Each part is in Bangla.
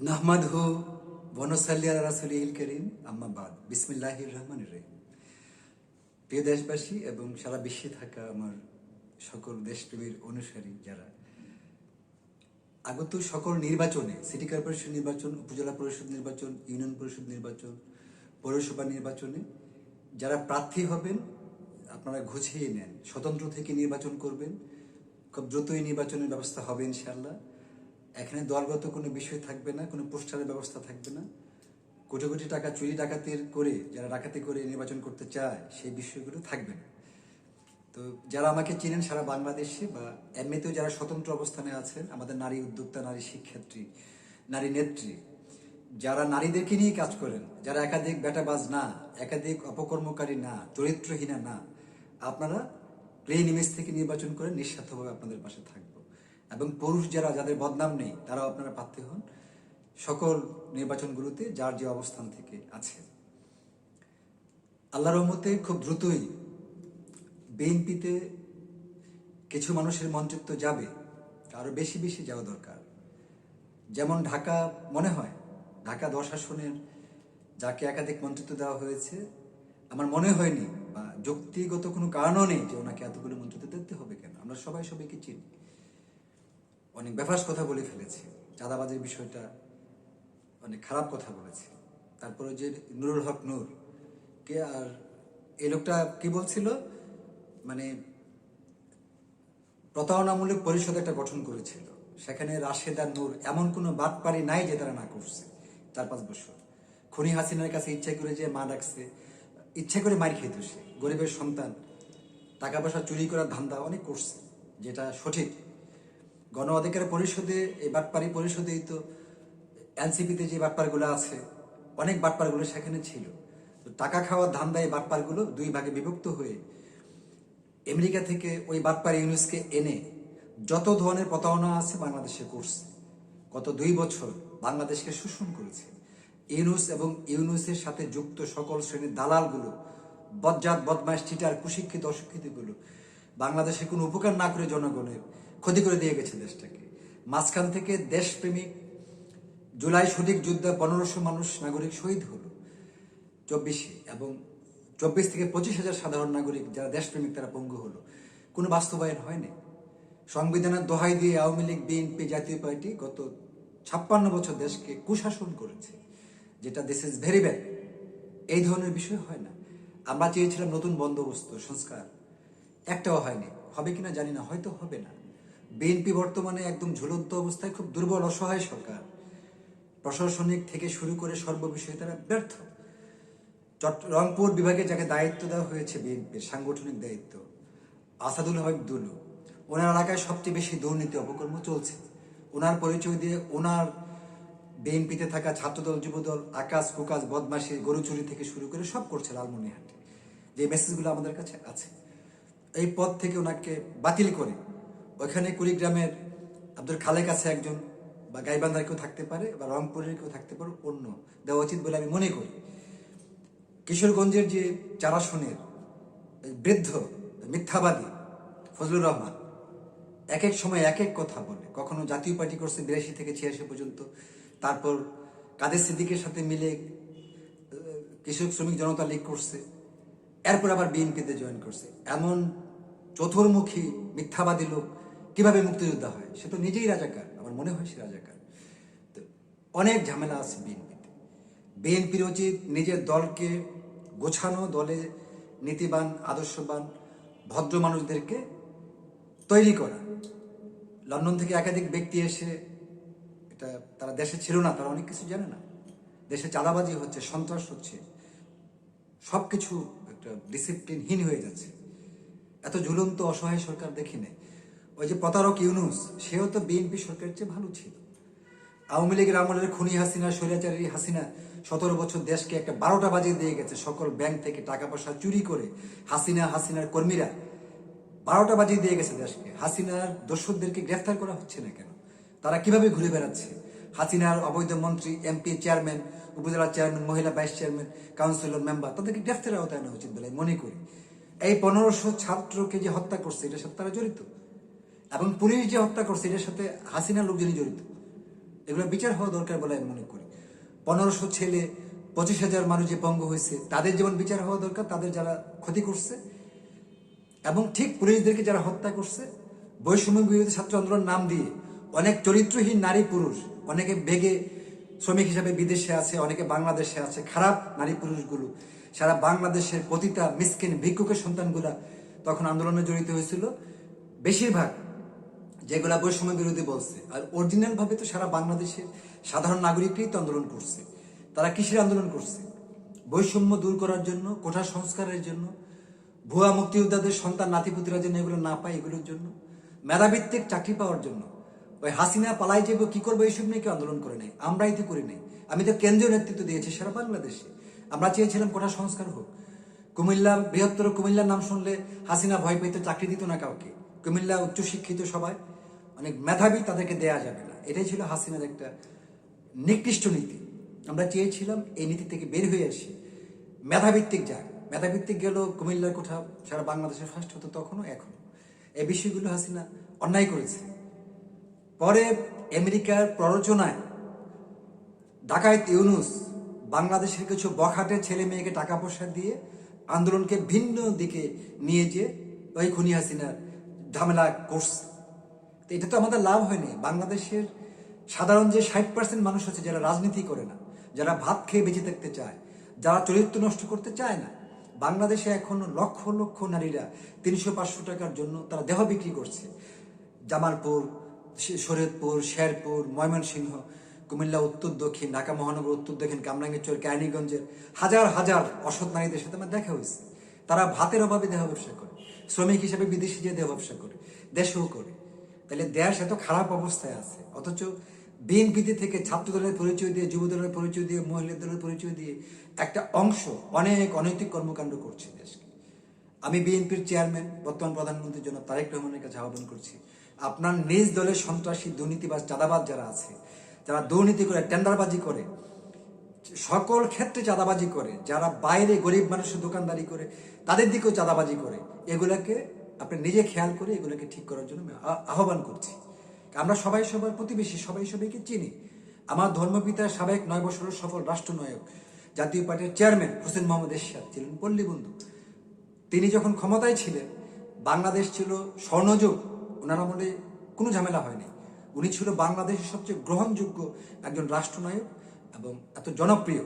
নাহমাদহু ওয়া নুসাল্লি আলা রাসূলিল কারীম আম্মা বাদ বিসমিল্লাহির রহমানির রহিম। প্রিয় দেশবাসী এবং সারা বিশ্বে থাকা আমার সকল দেশপ্রেমীর অনুসারী যারা আগত সকল নির্বাচনে, সিটি কর্পোরেশন নির্বাচন, উপজেলা পরিষদ নির্বাচন, ইউনিয়ন পরিষদ নির্বাচন, পৌরসভা নির্বাচনে যারা প্রার্থী হবেন আপনারা গুছিয়ে নেন, স্বতন্ত্র থেকে নির্বাচন করবেন। খুব দ্রুতই নির্বাচনের ব্যবস্থা হবে ইনশাআল্লাহ। এখানে দলগত কোনো বিষয় থাকবে না, কোনো পোস্টারের ব্যবস্থা থাকবে না। কোটি কোটি টাকা চুরি ডাকাতির করে যারা ডাকাতি করে নির্বাচন করতে চায় সেই বিষয়গুলো থাকবে না। তো যারা আমাকে চিনেন সারা বাংলাদেশে বা এমনিতেও যারা স্বতন্ত্র অবস্থানে আছেন, আমাদের নারী উদ্যোক্তা, নারী শিক্ষার্থী, নারী নেত্রী, যারা নারীদেরকে নিয়ে কাজ করেন, যারা একাধিক বেটাবাজ না, একাধিক অপকর্মকারী না, চরিত্রহীনা না, আপনারা প্লেন ইমেজ থেকে নির্বাচন করে নিঃস্বার্থভাবে আপনাদের পাশে থাকবো। এবং পুরুষ যারা, যাদের বদনাম নেই, তারাও আপনারা প্রার্থী হন সকল নির্বাচনগুলোতে যার যে অবস্থান থেকে আছে। আল্লাহর রহমতে খুব দ্রুতই বিএনপিতে কিছু মানুষের মন্ত্রিত্ব যাবে, আরো বেশি বেশি যাওয়া দরকার। যেমন ঢাকা, মনে হয় ঢাকা 10 আসনের যাকে একাধিক মন্ত্রিত্ব দেওয়া হয়েছে, আমার মনে হয়নি বা যুক্তিগত কোনো কারণও নেই যে ওনাকে এতগুলো মন্ত্রিত্ব দিতে হবে কেন। আমরা সবাই সবাইকে চিনি, অনেক বেফাস কথা বলে ফেলেছে, চাঁদাবাজির বিষয়টা অনেক খারাপ কথা বলেছে। তারপরে যে নুরুল হক নূর কে, আর এই লোকটা কি বলছিল, মানে প্রতারণামূলক পরিষদ একটা গঠন করেছিল, সেখানে রাশেদ আর নূর এমন কোনো বাটপারি নাই যে তারা না করছে। 4-5 বছর খুনি হাসিনার কাছে ইচ্ছা করে যে মা ডাকছে, ইচ্ছা করে মার খেত, সে গরিবের সন্তান, টাকা পয়সা চুরি করার ধান্দা অনেক করছে, যেটা সঠিক। গণ অধিকার পরিষদে, এই বাটপারি পরিষদেই তো এনসিপিতে যে বাটপারগুলো আছে, অনেক বাটপারগুলো সেখানে ছিল। তো টাকা খাওয়ার ধান্দায় বাটপারগুলো 2 ভাগে বিভক্ত হয়ে আমেরিকা থেকে ওই বাটপার ইউনুসকে এনে যত ধরনের প্রতারণা আছে বাংলাদেশে করছে। গত 2 বছর বাংলাদেশকে শোষণ করেছে ইউনুস এবং ইউনুসের সাথে যুক্ত সকল শ্রেণীর দালালগুলো, বজ্জাত, বদমাশ, চিটার, কুশিক্ষিত, অশিক্ষিতগুলো বাংলাদেশে কোনো উপকার না করে জনগণের ক্ষতি করে দিয়ে গেছে দেশটাকে। মাঝখান থেকে দেশপ্রেমিক জুলাই সঠিক যুদ্ধে 1500 মানুষ নাগরিক শহীদ হলো 24-এ, এবং 24 থেকে 25,000 সাধারণ নাগরিক যারা দেশপ্রেমিক তারা পঙ্গু হলো। কোনো বাস্তবায়ন হয়নি। সংবিধানের দোহাই দিয়ে আওয়ামী লীগ, বিএনপি, জাতীয় পার্টি গত 56 বছর দেশকে কুশাসন করেছে, যেটা দিস ইজ ভেরি ব্যাড। এই ধরনের বিষয় হয় না। আমরা চেয়েছিলাম নতুন বন্দোবস্ত, সংস্কার, একটাও হয়নি। হবে কিনা জানি না, হয়তো হবে না। বিএনপি বর্তমানে একদম ঝুলন্ত অবস্থায়, খুব দুর্বল, অসহায় সরকার। প্রশাসনিক থেকে শুরু করে সর্ববিষয়ে তারা ব্যর্থ। রংপুর বিভাগে যাকে দায়িত্ব দেওয়া হয়েছে বিএনপির সাংগঠনিক দায়িত্ব, আসাদুল হক দুলু, ওনার এলাকায় সবচেয়ে বেশি দুর্নীতি অপকর্ম চলছে। ওনার পরিচয় দিয়ে ওনার বিএনপিতে থাকা ছাত্রদল, যুবদল, আকাশ কুকাশ, বদমাশি, গরু চুরি থেকে শুরু করে সব করছে লালমনিরহাটে, যে মেসেজগুলো আমাদের কাছে আছে। এই পদ থেকে ওনাকে বাতিল করে ওইখানে কুড়িগ্রামের আব্দুল খালেক আছে একজন, বা গাইবান্ধার কেউ থাকতে পারে, বা রংপুরের কেউ থাকতে পারে, অন্য দেওয়া উচিত বলে আমি মনে করি। কিশোরগঞ্জের যে 4 আসনের বৃদ্ধ মিথ্যাবাদী ফজলুর রহমান এক এক সময় এক এক কথা বলে, কখনো জাতীয় পার্টি করছে 82 থেকে 86 পর্যন্ত, তারপর কাদের সিদ্দিকের সাথে মিলে কৃষক শ্রমিক জনতা লীগ করছে, এরপর আবার বিএনপিতে জয়েন করছে। এমন চতুর্মুখী মিথ্যাবাদী লোক কিভাবে মুক্তিযোদ্ধা হয়? সে তো নিজেই রাজাকার, আমার মনে হয় সে রাজাকার। তো অনেক ঝামেলা আছে বিএনপিতে। বিএনপির উচিত নিজের দলকে গোছানো, দলে নীতিবান, আদর্শবান, ভদ্র মানুষদেরকে তৈরি করা। লন্ডন থেকে একাধিক ব্যক্তি এসে, এটা তারা দেশে ছিল না, তারা অনেক কিছু জানে না। দেশে চাঁদাবাজি হচ্ছে, সন্ত্রাস হচ্ছে, সবকিছু একটা ডিসিপ্লিনহীন হয়ে যাচ্ছে। এত ঝুলন্ত অসহায় সরকার দেখি নেই। ওই যে প্রতারক ইউনুস, সেও তো বিএনপি সরকারের চেয়ে ভালো ছিল। আওয়ামী লীগের আমলের খুনি হাসিনা, স্বৈরাচারী হাসিনা 17 বছর দেশকে একটা 12টা বাজিয়ে দিয়ে গেছে। সকল ব্যাংক থেকে টাকা পয়সা চুরি করে হাসিনার কর্মীরা 12টা বাজিয়ে দিয়ে গেছে দেশকে। হাসিনার দোসরদেরকে গ্রেফতার করা হচ্ছে না কেন? তারা কিভাবে ঘুরে বেড়াচ্ছে? হাসিনার অবৈধ মন্ত্রী, এমপি, চেয়ারম্যান, উপজেলা চেয়ারম্যান, মহিলা ভাইস চেয়ারম্যান, কাউন্সিলর, মেম্বার, তাদেরকে গ্রেফতারের আওতায় আনা উচিত বলে মনে করি। এই 1500 ছাত্রকে যে হত্যা করছে, এটার সাথে তারা জড়িত। এবং পুলিশ যে হত্যা করছে, এটার সাথে হাসিনার লোকজনই জড়িত। এগুলো বিচার হওয়া দরকার বলে আমি মনে করি। 1500 ছেলে, 25,000 মানুষ যে পঙ্গু হয়েছে, তাদের যেমন বিচার হওয়া দরকার, তাদের যারা ক্ষতি করছে, এবং ঠিক পুলিশদেরকে যারা হত্যা করছে। বৈষম্য বিরোধী ছাত্র আন্দোলন নাম দিয়ে অনেক চরিত্রহীন নারী পুরুষ, অনেকে বেগে শ্রমিক হিসাবে বিদেশে আছে, অনেকে বাংলাদেশে আছে, খারাপ নারী পুরুষগুলো সারা বাংলাদেশের প্রতিটা মিসকিন ভিক্ষুকের সন্তানগুলা তখন আন্দোলনে জড়িত হয়েছিল। বেশিরভাগ যেগুলা বৈষম্য বিরোধী বলছে, আর অরিজিনাল ভাবে তো সারা বাংলাদেশের সাধারণ নাগরিকই তো আন্দোলন করছে। তারা কিসের আন্দোলন করছে? বৈষম্য দূর করার জন্য, কোঠা সংস্কারের জন্য, ভুয়া মুক্তিযোদ্ধাদের সন্তান নাতিপুতিরা যেন এগুলো না পায় এগুলোর জন্য, মেধাভিত্তিক চাকরি পাওয়ার জন্য। ওই হাসিনা পালাই যাবো কি করবো এইসব নিয়ে কেউ আন্দোলন করে নাই, আমরাই তো করি নাই। আমি তো কেন্দ্রীয় নেতৃত্ব দিয়েছি সারা বাংলাদেশে। আমরা চেয়েছিলাম কোঠা সংস্কার হোক। কুমিল্লা, বৃহত্তর কুমিল্লার নাম শুনলে হাসিনা ভয় পেতে চাকরি দিত না কাউকে। কুমিল্লা উচ্চশিক্ষিত সবাই, অনেক মেধাবী, তাদেরকে দেয়া যাবে না, এটাই ছিল হাসিনার একটা নিকৃষ্ট নীতি। আমরা চেয়েছিলাম এই নীতি থেকে বের হয়ে আসি, মেধাভিত্তিক যাক। মেধাভিত্তিক গেলেও কুমিল্লার কোঠা সারা বাংলাদেশের ফার্স্ট হতো তখনও এখনো। এই বিষয়গুলো হাসিনা অন্যায় করেছে। পরে আমেরিকার প্ররোচনায় ডাকায়েত ইউনুস বাংলাদেশের কিছু বখাটে ছেলে মেয়েকে টাকা পয়সা দিয়ে আন্দোলনকে ভিন্ন দিকে নিয়ে যে ওই খুনি হাসিনার ঝামেলা করছে। তো এটা তো আমাদের লাভ হয়নি। বাংলাদেশের সাধারণ যে 60% মানুষ আছে যারা রাজনীতি করে না, যারা ভাত খেয়ে বেঁচে থাকতে চায়, যারা চরিত্র নষ্ট করতে চায় না, বাংলাদেশে এখনো লক্ষ লক্ষ নারীরা 300-500 টাকার জন্য তারা দেহ বিক্রি করছে। জামালপুর, শরীয়তপুর, শেরপুর, ময়মনসিংহ, কুমিল্লা উত্তর দক্ষিণ, ঢাকা মহানগর উত্তর দক্ষিণ, কামরাঙ্গীরচর, কেরানীগঞ্জের হাজার হাজার অসৎ নারীদের সাথে আমার দেখা হয়েছে। তারা ভাতের অভাবে দেহ ব্যবসা করে, শ্রমিক হিসেবে বিদেশে যেয়ে দেহ ব্যবসা করে, দেশেও করে। তাহলে দেশ এত খারাপ অবস্থায় আছে, অথচ বিএনপিতে থেকে ছাত্র দলের পরিচয় দিয়ে, যুব দলের পরিচয় দিয়ে, মহিলা দলের পরিচয় দিয়ে একটা অংশ অনেক অনৈতিক কর্মকাণ্ড করছে দেশকে। আমি বিএনপির চেয়ারম্যান, বর্তমান প্রধানমন্ত্রীর জন্য তারেক রহমানের কাছে আহ্বান করছি, আপনার নিজ দলের সন্ত্রাসী, দুর্নীতিবাজ, চাঁদাবাজ যারা আছে, যারা দুর্নীতি করে, টেন্ডারবাজি করে, সকল ক্ষেত্রে চাঁদাবাজি করে, যারা বাইরে গরিব মানুষের দোকানদারি করে, তাদের দিকেও চাঁদাবাজি করে, এগুলাকে আপনি নিজে খেয়াল করে এগুলোকে ঠিক করার জন্য আমি আহ্বান করছি। আমরা সবাই সবার প্রতিবেশী, সবাই সবাইকে চিনি। আমার ধর্মপিতা, সাবেক 9 বছরের সফল রাষ্ট্রনায়ক, জাতীয় পার্টির চেয়ারম্যান হোসেন মোহাম্মদ এরশাদ ছিলেন পল্লী বন্ধু। তিনি যখন ক্ষমতায় ছিলেন, বাংলাদেশ ছিল স্বর্ণযুগ, ওনার আমলে কোনো ঝামেলা হয়নি। উনি ছিল বাংলাদেশের সবচেয়ে গ্রহণযোগ্য একজন রাষ্ট্রনায়ক এবং এত জনপ্রিয়।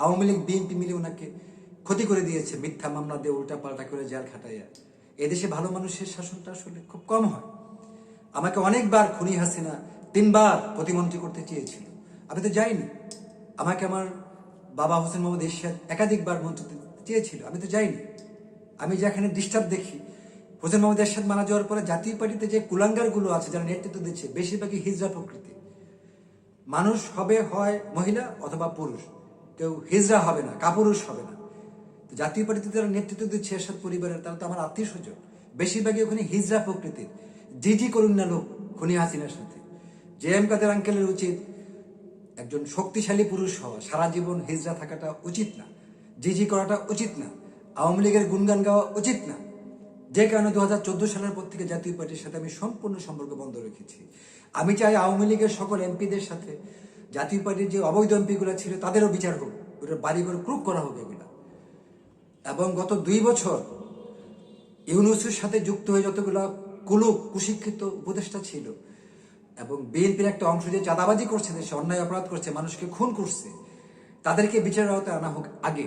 আওয়ামী লীগ, বিএনপি মিলে ওনাকে ক্ষতি করে দিয়েছে, মিথ্যা মামলা দিয়ে উল্টা পাল্টা করে জেল খাটাইয়া। এদেশে ভালো মানুষের শাসনটা আসলে খুব কম হয়। আমাকে অনেকবার খুনি হাসিনা 3 বার প্রতিমন্ত্রী করতে চেয়েছিল, আমি তো যাইনি। আমাকে আমার বাবা হোসেন মোহাম্মদ এরশাদ একাধিকবার মন্ত্রী চেয়েছিল, আমি তো যাইনি। আমি যেখানে ডিস্টার্ব দেখি, হোসেন মোহাম্মদ এরশাদ মারা যাওয়ার পরে জাতীয় পার্টিতে যে কুলাঙ্গারগুলো আছে যারা নেতৃত্ব দিচ্ছে, বেশিরভাগই হিজড়া প্রকৃতি মানুষ হবে, হয় মহিলা অথবা পুরুষ, কেউ হিজড়া হবে না, কাপুরুষ হবে না। তো জাতীয় পার্টিতে যারা নেতৃত্ব দিচ্ছে এরশাদ পরিবারের, তারা তো আমার আত্মীয় স্বজন, বেশিরভাগই ওখানে হিজড়া প্রকৃতির। জিজি করুন না লোক খুনি হাসিনার সাথে। জে.এম. কাদের আঙ্কেলের উচিত একজন শক্তিশালী পুরুষ হওয়া, সারা জীবন হিজড়া থাকাটা উচিত না, জিজি করাটা উচিত না, আওয়ামী লীগের গুণগান গাওয়া উচিত না। যে কারণে 2014 সালের পর থেকে জাতীয় পার্টির সাথে আমি সম্পূর্ণ সম্পর্ক বন্ধ রেখেছি। আমি চাই আওয়ামী লীগের সকল এমপিদের সাথে জাতীয় পার্টির যে অবৈধ এমপিগুলো ছিল তাদেরও বিচার হোক, ওদের বাড়িঘর ক্রুক করা হোক এগুলা। এবং গত 2 বছর ইউনুসের সাথে যুক্ত হয়ে যতগুলা কুশিক্ষিত উপদেষ্টা ছিল এবং বিএনপির একটা অংশ যে চাঁদাবাজি করছে, দেশে অন্যায় অপরাধ করছে, মানুষকে খুন করছে, তাদেরকে বিচারের আওতায় আনা হোক আগে।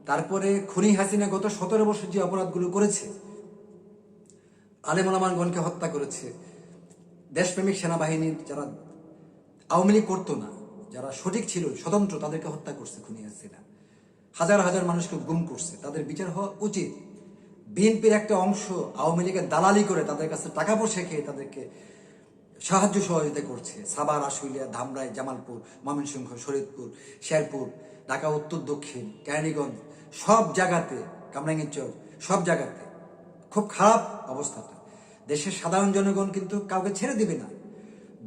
তারপরে খুনি হাসিনা গত 17 বছর যে অপরাধগুলো করেছে, আলেম ওলামাগণকে হত্যা করেছে, দেশপ্রেমিক সেনাবাহিনীর যারা আওয়ামী লীগ করতো না, যারা সঠিক ছিল, স্বতন্ত্র, তাদেরকে হত্যা করছে খুনি হাসিনা, হাজার হাজার মানুষকে গুম করছে, তাদের বিচার হওয়া উচিত। বিএনপির একটা অংশ আওয়ামী লীগের দালালি করে তাদের কাছে টাকা পয়সা খেয়ে তাদেরকে সাহায্য সহযোগিতা করছে। সাভার, আশুলিয়া, ধামরাই, জামালপুর, ময়মনসিংহ, শরীয়তপুর, শেরপুর, ঢাকা উত্তর দক্ষিণ, কেরানীগঞ্জ, সব জায়গাতে, কামরাঙ্গীরচর, সব জায়গাতে খুব খারাপ অবস্থাটা। দেশের সাধারণ জনগণ কিন্তু কাউকে ছেড়ে দিবে না।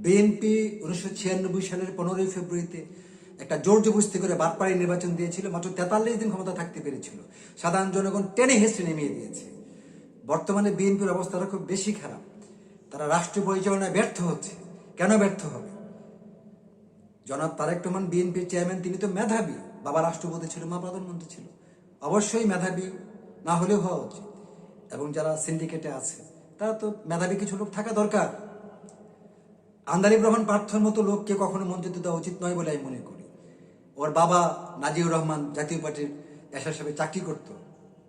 বিএনপি 1996 সালের 15ই ফেব্রুয়ারিতে একটা জোর জবরদস্তি করে বাটপাড়ি নির্বাচন দিয়েছিল, মাত্র 43 দিন ক্ষমতা থাকতে পেরেছিল। সাধারণ জনগণ টেনে হেসড়ে নেমিয়ে দিয়েছে। বর্তমানে বিএনপির অবস্থাটা খুব বেশি খারাপ। তারা রাষ্ট্র পরিচালনায় ব্যর্থ হচ্ছে। কেন ব্যর্থ হবে? জনাব তারেক রহমান বিএনপির চেয়ারম্যান, তিনি তো মেধাবী, বাবা রাষ্ট্রপতি ছিল, মা প্রধানমন্ত্রী ছিল, অবশ্যই মেধাবী না হলেও হওয়া উচিত। এবং যারা সিন্ডিকেটে আছে তারা তো মেধাবী কিছু লোক থাকা দরকার। আন্দালিব রহমান পার্থর মতো লোককে কখনো মন্ত্রিত্ব দেওয়া উচিত নয় বলে আমি মনে করি। ওর বাবা নাজিউর রহমান জাতীয় পার্টির এসআর সাহেব চাকরি করত,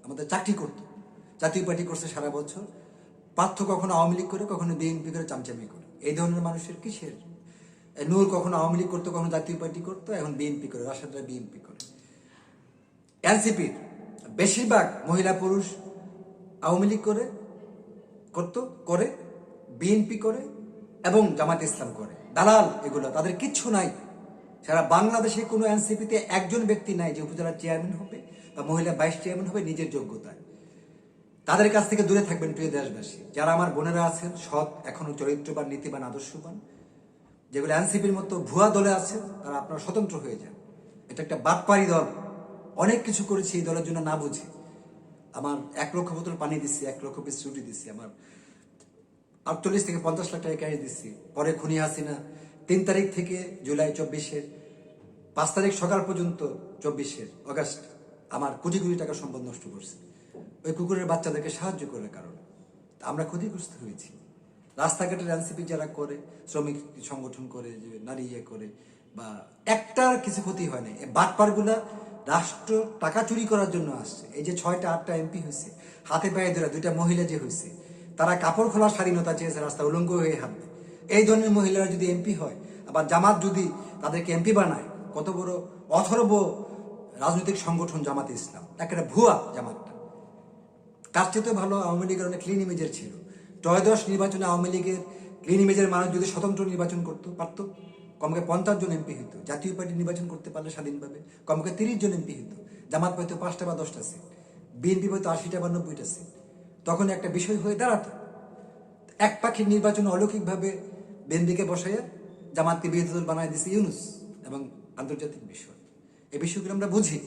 আমাদের চাকরি করত, জাতীয় পার্টি করছে সারা বছর। পার্থ কখনো আওয়ামী লীগ করে, কখনো বিএনপি করে, চামচামি করে। এই ধরনের মানুষের কিসের? নূর কখনো আওয়ামী লীগ করতো, কখনো জাতীয় পার্টি করতো, এখন বিএনপি করে, রাশেদরা বিএনপি করে। এনসিপির বেশিরভাগ মহিলা পুরুষ আওয়ামী লীগ করে, বিএনপি করে এবং জামাত ইসলাম করে। দালাল এগুলো, তাদের কিচ্ছু নাই। সারা বাংলাদেশে কোনো এনসিপিতে একজন ব্যক্তি নাই যে উপজেলার চেয়ারম্যান হবে বা মহিলা ভাইস চেয়ারম্যান হবে নিজের যোগ্যতায়। তাদের কাছ থেকে দূরে থাকবেন প্রিয় দেশবাসী। যারা আমার বোনেরা আছেন সৎ, এখনো চরিত্রবান, নীতিবান, আদর্শবান, যেগুলো এনসিপির মতো ভুয়া দলে আছে, তারা আপনারা স্বতন্ত্র হয়ে যান। এটা একটা বাটপাড়ি দল, অনেক কিছু করেছি এই দলের জন্য না বুঝে। আমার 1 লক্ষ বোতল পানি দিচ্ছি, 1 লক্ষ পিস রুটি দিচ্ছি, আমার 48 থেকে 50 লাখ টাকা ক্যাশ দিচ্ছি। পরে খুনি হাসিনা 3 তারিখ থেকে জুলাই 24-এর 5 তারিখ সকাল পর্যন্ত 24-এর অগাস্ট আমার কোটি কোটি টাকা সম্পদ নষ্ট করছে ওই কুকুরের বাচ্চাদেরকে সাহায্য করার কারণে। আমরা ক্ষতিগ্রস্ত হয়েছি। রাস্তাঘাটের এনসিপি যারা করে, শ্রমিক সংগঠন করে, যে নারী করে, বা একটার কিছু ক্ষতি হয় না। এই বাটপারগুলা রাষ্ট্র টাকা চুরি করার জন্য আসছে। এই যে 6টা 8টা এমপি হয়েছে, হাতে পায়ে ধরে 2টা মহিলা যে হয়েছে, তারা কাপড় খোলার স্বাধীনতা চেয়েছে, রাস্তা উলঙ্গ হয়ে হাঁটবে। এই ধরনের মহিলারা যদি এমপি হয়, আবার জামাত যদি তাদেরকে এমপি বানায়, কত বড় অথর্ব রাজনৈতিক সংগঠন জামাতে ইসলাম, একটা ভুয়া জামাতটা। তার চেয়ে ভালো আওয়ামী লীগের অনেক ক্লিন ইমেজের ছিল। ত্রয়োদশ নির্বাচনে আওয়ামী লীগের ক্লিন ইমেজের মানুষ যদি স্বতন্ত্র নির্বাচন করতে পারতো, কমকে 50 জন এমপি হইতো। জাতীয় পার্টি নির্বাচন করতে পারলে স্বাধীনভাবে কমকে 30 জন এমপি হইতো। জামাত পাইতো 5টা বা 10টা সিট, বিএনপি পাইতো 80টা বা 90টা সিট। তখন একটা বিষয় হয়ে দাঁড়াতো। এক পাখির নির্বাচনে অলৌকিকভাবে বিএনপিকে বসাইয়া জামাতকে বিরোধী দল বানায় দিছে ইউনূস, এবং আন্তর্জাতিক বিষয়। এই বিষয়গুলো আমরা বুঝি।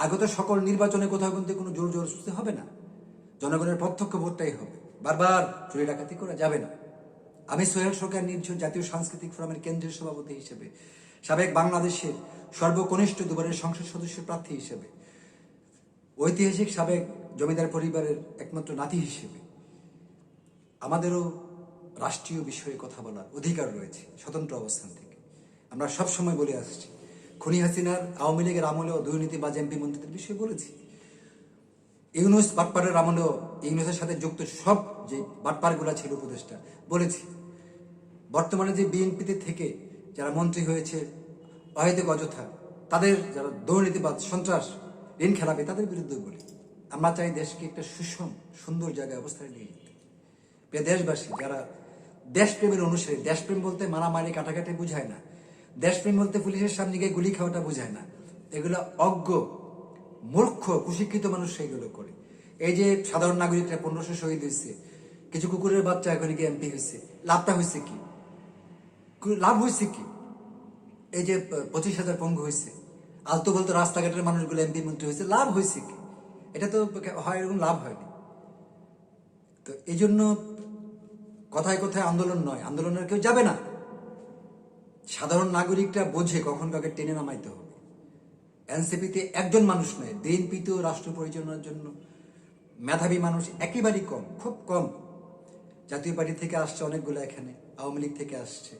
আগত সকল নির্বাচনে কোথাও কিন্তু কোনো জোর জবরদস্তি হবে না, জনগণের প্রত্যক্ষ ভোটটাই হবে। বারবার চুরি ডাকাতি করা যাবে না। আমি সোহেল সরকার নির্ঝর জাতীয় সাংস্কৃতিক ফোরামের কেন্দ্রীয় সভাপতি হিসেবে, সাবেক বাংলাদেশের সর্বকনিষ্ঠ দুবারের সংসদ সদস্য প্রার্থী হিসেবে, ঐতিহাসিক সাবেক জমিদার পরিবারের একমাত্র নাতি হিসেবে, আমাদেরও রাষ্ট্রীয় বিষয়ে কথা বলার অধিকার রয়েছে স্বতন্ত্র অবস্থান থেকে। আমরা সবসময় বলে আসছি, খুনি হাসিনার আওয়ামী লীগের আমলেও দুর্নীতিবাজ এমপি মন্ত্রীদের বিষয়ে বলেছি। ইউনূস বাটপারের আমলেও ইউনূসের সাথে যুক্ত সব যে বাটপারগুলা ছিল উপদেষ্টা বলেছি। বর্তমানে যে বিএনপিতে থেকে যারা মন্ত্রী হয়েছে অহেতুক অযথা, তাদের যারা দুর্নীতিবাদ, সন্ত্রাস, ঋণ খেলাপি, তাদের বিরুদ্ধে বলি। আমরা চাই দেশকে একটা সুষম সুন্দর জায়গায় অবস্থায় নিয়ে যেতে। প্রিয় দেশবাসী, যারা দেশপ্রেমের অনুসারী, দেশপ্রেম বলতে মারামারি কাটাকাটি বুঝায় না, দেশপ্রেম বলতে পুলিশের সামনে গিয়ে গুলি খাওয়াটা বুঝায় না। এগুলো অজ্ঞ, মূর্খ, কুশিক্ষিত মানুষ সেগুলো করে। এই যে সাধারণ নাগরিকরা 1500 শহীদ হয়েছে, কিছু কুকুরের বাচ্চা এখন গিয়ে এমপি হয়েছে, লাভটা হয়েছে কি? লাভ হয়েছে কি? এই যে 25,000 পঙ্গু হয়েছে, আলতো বলতো রাস্তাঘাটের মানুষগুলো এমপি মন্ত্রী হয়েছে, লাভ হয়েছে কি? এটা তো হয়, এরকম লাভ হয়নি। তো এই জন্য কথায় কথায় আন্দোলন নয়, আন্দোলনের কেউ যাবে না। সাধারণ নাগরিকরা বোঝে কখন কাকে টেনে নামাইতে হবে। এনসিপিতে একজন মানুষ নয়, বিএনপিতেও রাষ্ট্র পরিচালনার জন্য মেধাবী মানুষ একেবারেই কম, খুব কম। জাতীয় পার্টি থেকে আসছে অনেকগুলো, এখানে আওয়ামী লীগ থেকে আসছে।